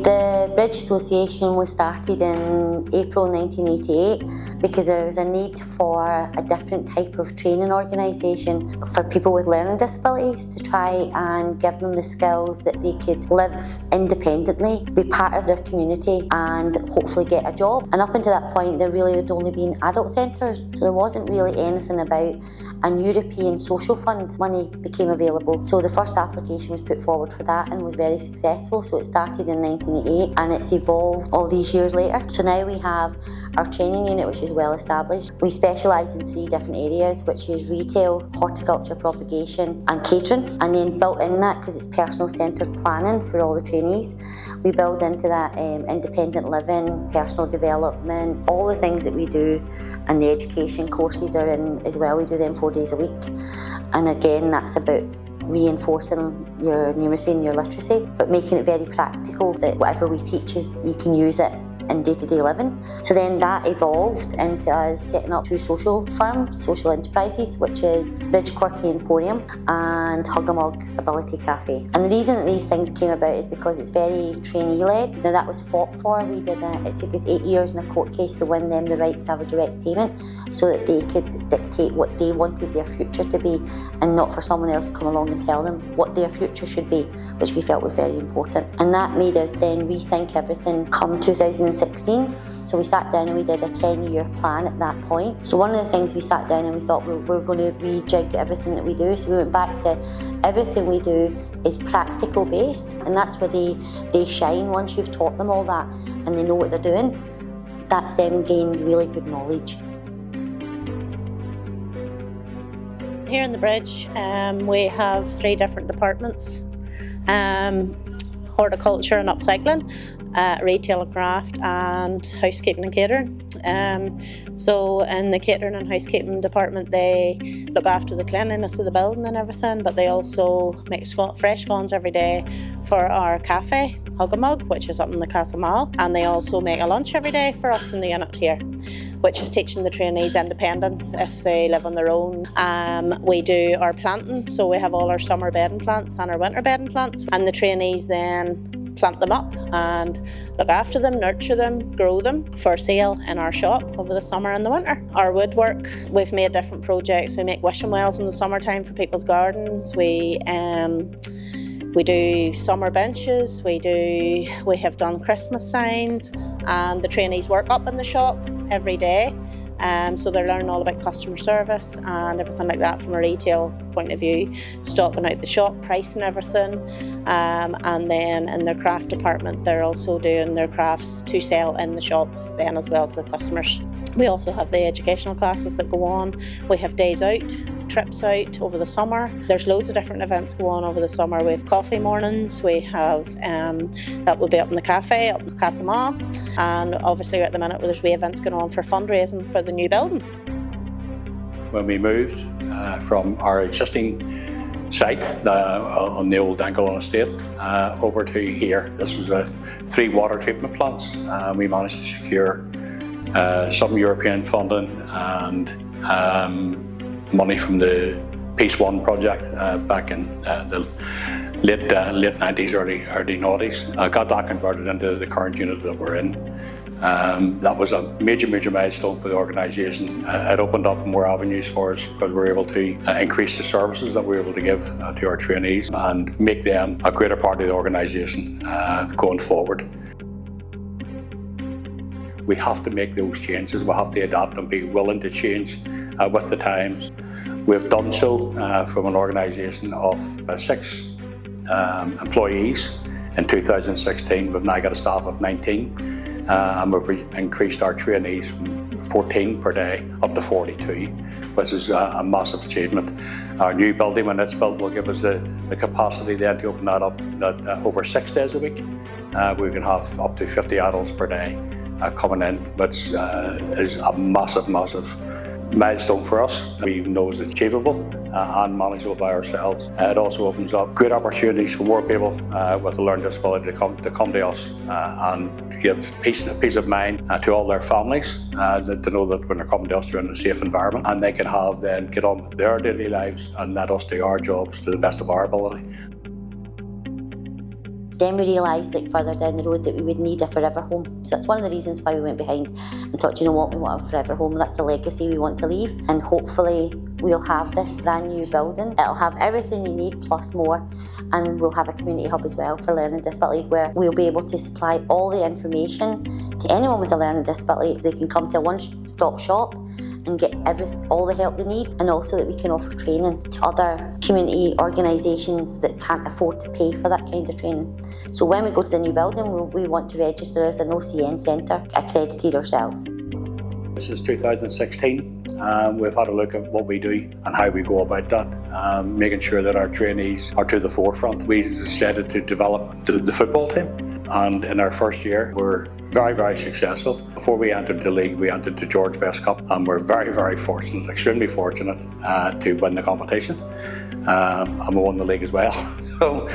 The Bridge Association was started in April 1988 because there was a need for a different type of training organisation for people with learning disabilities to try and give them the skills that they could live independently, be part of their community and hopefully get a job. And up until that point there really had only been adult centres, so there wasn't really anything about an European social fund money became available. So the first application was put forward for that and was very successful. So it started in 1988 and it's evolved all these years later. So now we have our training unit, which is well established. We specialise in 3 different areas, which is retail, horticulture propagation and catering. And then built in that, because it's personal centred planning for all the trainees, we build into that independent living, personal development, all the things that we do, and the education courses are in as well. We do them 4 days a week. And again, that's about reinforcing your numeracy and your literacy, but making it very practical that whatever we teach is you can use it in day-to-day living. So then that evolved into us setting up 2 social firms, social enterprises, which is Bridge Quirky Emporium and Hug a Mug Ability Cafe. And the reason that these things came about is because it's very trainee-led. Now that was fought for. We did it took us 8 years in a court case to win them the right to have a direct payment so that they could dictate what they wanted their future to be and not for someone else to come along and tell them what their future should be, which we felt was very important. And that made us then rethink everything come 2016. So we sat down and we did a 10-year plan at that point. So one of the things we sat down and we thought we're going to rejig everything that we do. So we went back to everything we do is practical based, and that's where they shine. Once you've taught them all that and they know what they're doing, that's them gained really good knowledge. Here in the Bridge, we have 3 different departments. Horticulture and upcycling, retail and craft, and housekeeping and catering. So in the catering and housekeeping department, they look after the cleanliness of the building and everything, but they also make fresh scones every day for our cafe, Hug a Mug, which is up in the Castle Mall, and they also make a lunch every day for us in the unit here, which is teaching the trainees independence if they live on their own. We do our planting, so we have all our summer bedding plants and our winter bedding plants, and the trainees then plant them up and look after them, nurture them, grow them for sale in our shop over the summer and the winter. Our woodwork, we've made different projects. We make wishing wells in the summertime for people's gardens. We do summer benches, we have done Christmas signs, and the trainees work up in the shop every day. So they're learning all about customer service and everything like that from a retail point of view, stocking out the shop, pricing everything, and then in their craft department they're also doing their crafts to sell in the shop then as well to the customers. We also have the educational classes that go on. We have days out, trips out over the summer. There's loads of different events go on over the summer. We have coffee mornings, we have that will be up in the cafe, up in the Castle Mall, and obviously at the minute there's wee events going on for fundraising for the new building. When we moved from our existing site on the old Dangalon estate over to here, this was 3 water treatment plants. We managed to secure some European funding and money from the Peace One project back in the late 90s, early noughties. Got that converted into the current unit that we're in. That was a major milestone for the organisation. It opened up more avenues for us because we were able to increase the services that we were able to give to our trainees and make them a greater part of the organisation going forward. We have to make those changes, we have to adapt and be willing to change with the times. We've done so from an organisation of 6 employees in 2016. We've now got a staff of 19 and we've increased our trainees from 14 per day up to 42, which is a massive achievement. Our new building, when it's built, will give us the capacity then to open that up over 6 days a week. We can have up to 50 adults per day coming in, which is a massive milestone for us. We know it's achievable and manageable by ourselves. It also opens up great opportunities for more people with a learning disability to come to us and to give peace of mind to all their families, to know that when they're coming to us they're in a safe environment and they can get on with their daily lives and let us do our jobs to the best of our ability. Then we realised like further down the road that we would need a forever home. So that's one of the reasons why we went behind and thought, you know what, we want a forever home. That's the legacy we want to leave. And hopefully we'll have this brand new building. It'll have everything you need plus more. And we'll have a community hub as well for learning disability, where we'll be able to supply all the information to anyone with a learning disability. They can come to a one-stop shop and get all the help they need, and also that we can offer training to other community organisations that can't afford to pay for that kind of training. So when we go to the new building, we want to register as an OCN centre, accredited ourselves. This is 2016. We've had a look at what we do and how we go about that, making sure that our trainees are to the forefront. We decided to develop the football team, and in our first year we're very, very successful. Before we entered the league, we entered the George Best Cup, and we're very, very fortunate, extremely fortunate to win the competition. And we won the league as well. So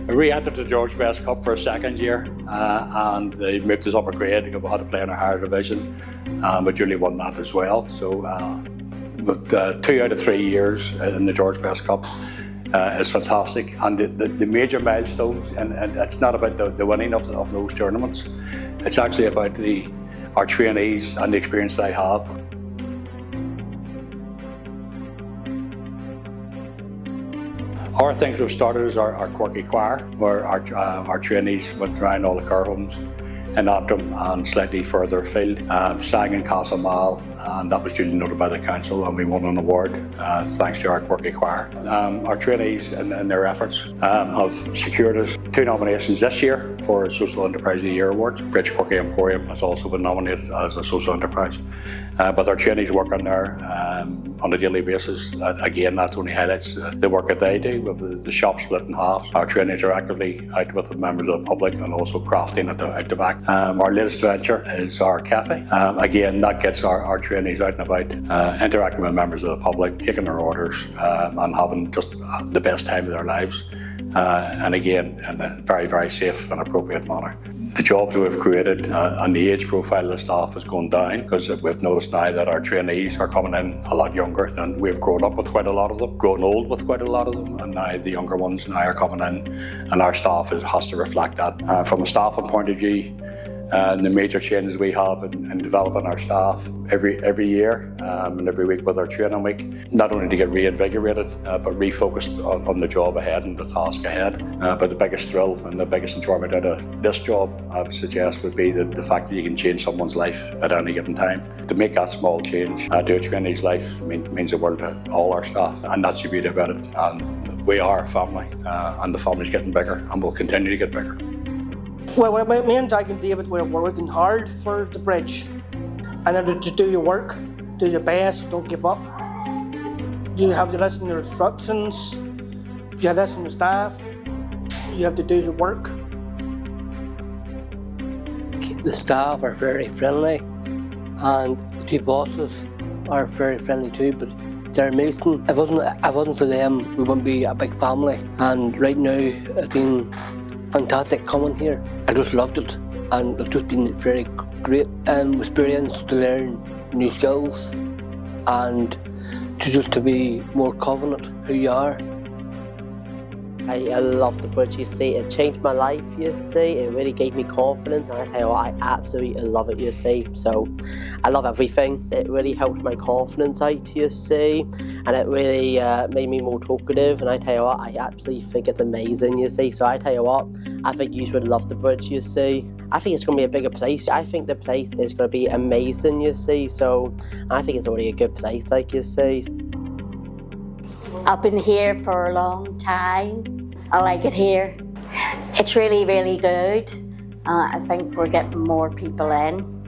we re-entered the George Best Cup for a second year, and they moved us up a grade because we had to play in a higher division. We duly won that as well. So but 2 out of 3 years in the George Best Cup is fantastic. And the major milestones, and it's not about the winning of those tournaments, it's actually about our trainees and the experience they have. Our things we've started is our quirky choir, where our trainees went around all the care homes in Antrim and slightly further afield, sang in Castlemile, and that was duly noted by the council, and we won an award thanks to our quirky choir. Our trainees in their efforts have secured us 2 nominations this year for Social Enterprise of the Year Awards. Bridge Quirky Emporium has also been nominated as a social enterprise. But our trainees work on there on a daily basis. Again, that only highlights the work that they do with the shop split in half. Our trainees are actively out with the members of the public and also crafting out the back. Our latest venture is our cafe. Again, that gets our trainees out and about, interacting with members of the public, taking their orders, and having just the best time of their lives. And again, in a very, very safe and appropriate manner. The jobs we've created and the age profile of the staff has gone down, because we've noticed now that our trainees are coming in a lot younger than we've grown up with quite a lot of them, grown old with quite a lot of them, and now the younger ones now are coming in, and our staff has to reflect that. From a staffing point of view, the major changes we have in developing our staff every year and every week with our training week, not only to get reinvigorated but refocused on the job ahead and the task ahead. But the biggest thrill and the biggest enjoyment out of this job, I would suggest, would be the fact that you can change someone's life at any given time. To make that small change to a trainee's life means the world to all our staff, and that's the beauty about it. And we are a family, and the family's getting bigger and will continue to get bigger. Well, me and Jack and David were working hard for the bridge, and just do your work, do your best, don't give up. You have to listen to your instructions, you have to listen to staff, you have to do your work. The staff are very friendly, and the 2 bosses are very friendly too, but they're amazing. If it wasn't for them, we wouldn't be a big family. And right now, it's been fantastic coming here. I just loved it, and it's just been very great experience to learn new skills and to be more confident who you are. I love the bridge, you see. It changed my life, you see. It really gave me confidence, and I tell you what, I absolutely love it, you see. So I love everything. It really helped my confidence out, you see, and it really made me more talkative, and I tell you what, I absolutely think it's amazing, you see. So I tell you what, I think you would love the bridge, you see. I think it's going to be a bigger place. I think the place is going to be amazing, you see. So I think it's already a good place, like you see. I've been here for a long time. I like it here. It's really, really good. I think we're getting more people in.